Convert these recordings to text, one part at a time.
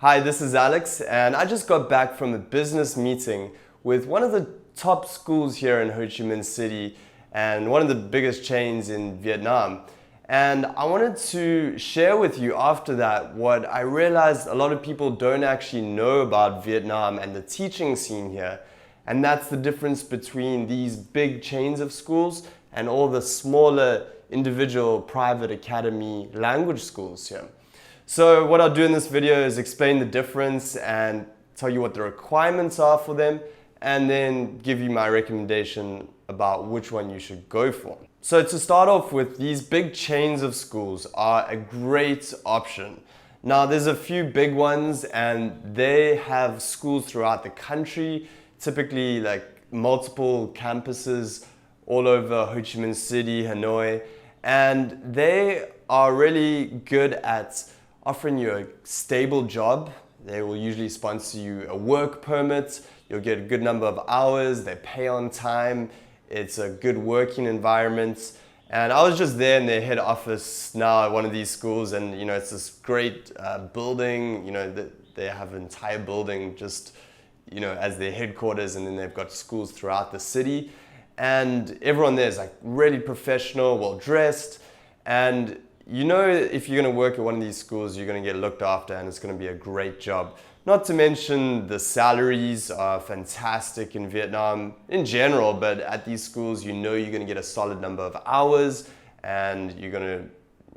Hi, this is Alex, and I just got back from a business meeting with one of the top schools here in Ho Chi Minh City and one of the biggest chains in Vietnam. And I wanted to share with you after that what I realized a lot of people don't actually know about Vietnam and the teaching scene here. And that's the difference between these big chains of schools and all the smaller individual private academy language schools here. So what I'll do in this video is explain the difference and tell you what the requirements are for them, and then give you my recommendation about which one you should go for. So to start off with, these big chains of schools are a great option. Now there's a few big ones and they have schools throughout the country, typically like multiple campuses all over Ho Chi Minh City, Hanoi, and they are really good at offering you a stable job. They will usually sponsor you a work permit. You'll get a good number of hours. They pay on time. It's a good working environment. And I was just there in their head office now at one of these schools, and it's this great building. They have an entire building just as their headquarters, and then they've got schools throughout the city. And everyone there is like really professional, well dressed, and if you're going to work at one of these schools, you're going to get looked after and it's going to be a great job. Not to mention the salaries are fantastic in Vietnam in general, but at these schools, you're going to get a solid number of hours and you're going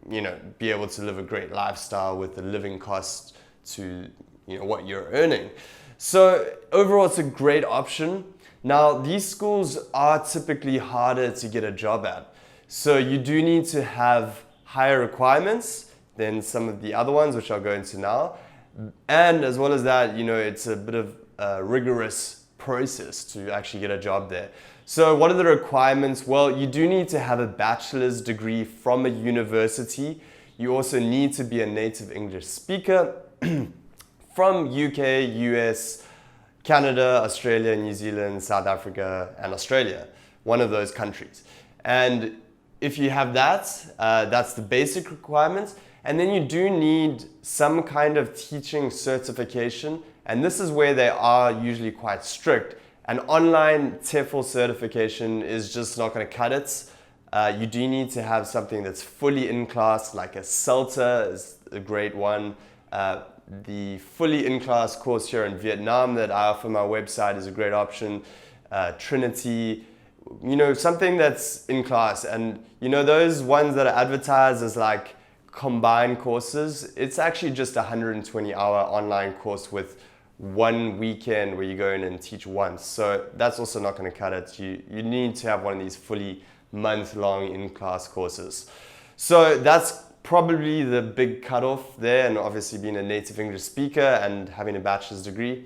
to, be able to live a great lifestyle with the living cost to, what you're earning. So overall, it's a great option. Now, these schools are typically harder to get a job at. So you do need to have higher requirements than some of the other ones, which I'll go into now. And as well as that, it's a bit of a rigorous process to actually get a job there. So what are the requirements? Well, you do need to have a bachelor's degree from a university. You also need to be a native English speaker from UK, US, Canada, Australia, New Zealand, South Africa, and Australia, one of those countries. And if you have that, that's the basic requirements. And then you do need some kind of teaching certification. And this is where they are usually quite strict. An online TEFL certification is just not going to cut it. You do need to have something that's fully in class, like a CELTA is a great one. The fully in class course here in Vietnam that I offer on my website is a great option. Trinity, something that's in class. And those ones that are advertised as like combined courses, it's actually just a 120-hour online course with one weekend where you go in and teach once. So that's also not going to cut it. You need to have one of these fully month-long in-class courses. So that's probably the big cutoff there, and obviously being a native English speaker and having a bachelor's degree.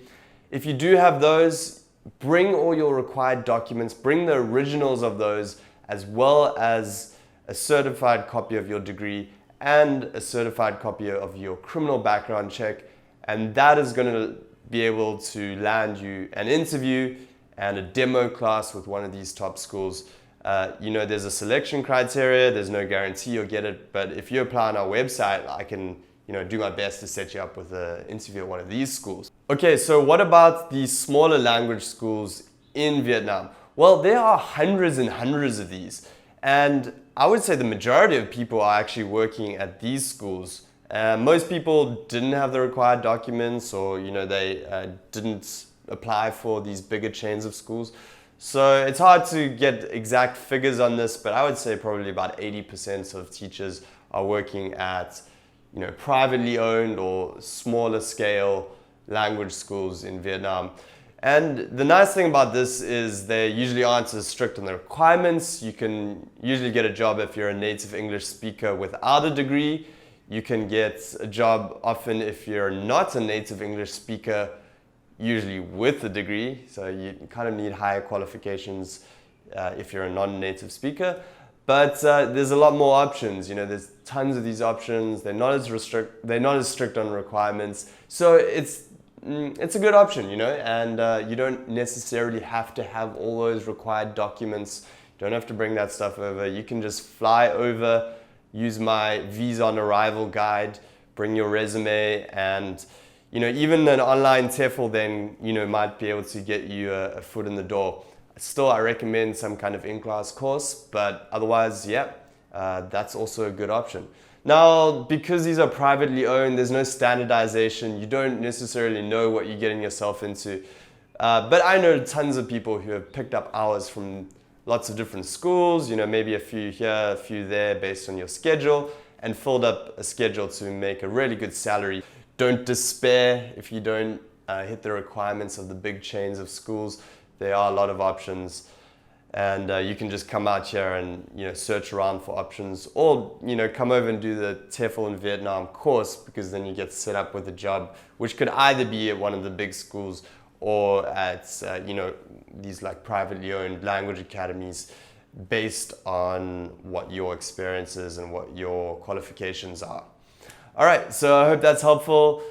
If you do have those, bring all your required documents, bring the originals of those, as well as a certified copy of your degree and a certified copy of your criminal background check. And that is going to be able to land you an interview and a demo class with one of these top schools. There's a selection criteria, there's no guarantee you'll get it, but if you apply on our website, I can do my best to set you up with an interview at one of these schools. Okay, so what about the smaller language schools in Vietnam? Well, there are hundreds and hundreds of these. And I would say the majority of people are actually working at these schools. Most people didn't have the required documents, or they didn't apply for these bigger chains of schools. So it's hard to get exact figures on this, but I would say probably about 80% of teachers are working at privately owned or smaller scale language schools in Vietnam. And the nice thing about this is they usually aren't as strict on the requirements. You can usually get a job if you're a native English speaker without a degree. You can get a job often if you're not a native English speaker, usually with a degree. So you kind of need higher qualifications if you're a non-native speaker. But there's a lot more options. There's tons of these options. They're not as strict on requirements. So it's a good option, and you don't necessarily have to have all those required documents. You don't have to bring that stuff over. You can just fly over, use my visa on arrival guide, bring your resume, and even an online TEFL then, might be able to get you a foot in the door. Still, I recommend some kind of in-class course, but otherwise, yeah, that's also a good option. Now, because these are privately owned, there's no standardization. You don't necessarily know what you're getting yourself into. But I know tons of people who have picked up hours from lots of different schools, maybe a few here, a few there based on your schedule, and filled up a schedule to make a really good salary. Don't despair if you don't hit the requirements of the big chains of schools. There are a lot of options. And you can just come out here and search around for options, or come over and do the TEFL in Vietnam course, because then you get set up with a job, which could either be at one of the big schools or at these like privately owned language academies, based on what your experience is and what your qualifications are. All right, so I hope that's helpful.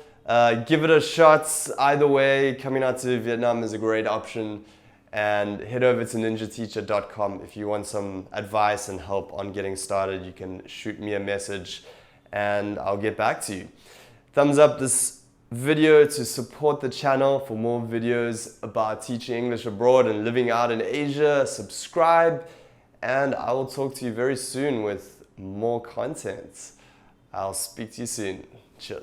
Give it a shot. Either way, coming out to Vietnam is a great option. And head over to ninjateacher.com if you want some advice and help on getting started. You can shoot me a message and I'll get back to you. Thumbs up this video to support the channel for more videos about teaching English abroad and living out in Asia. Subscribe, and I will talk to you very soon with more content. I'll speak to you soon. Cheers.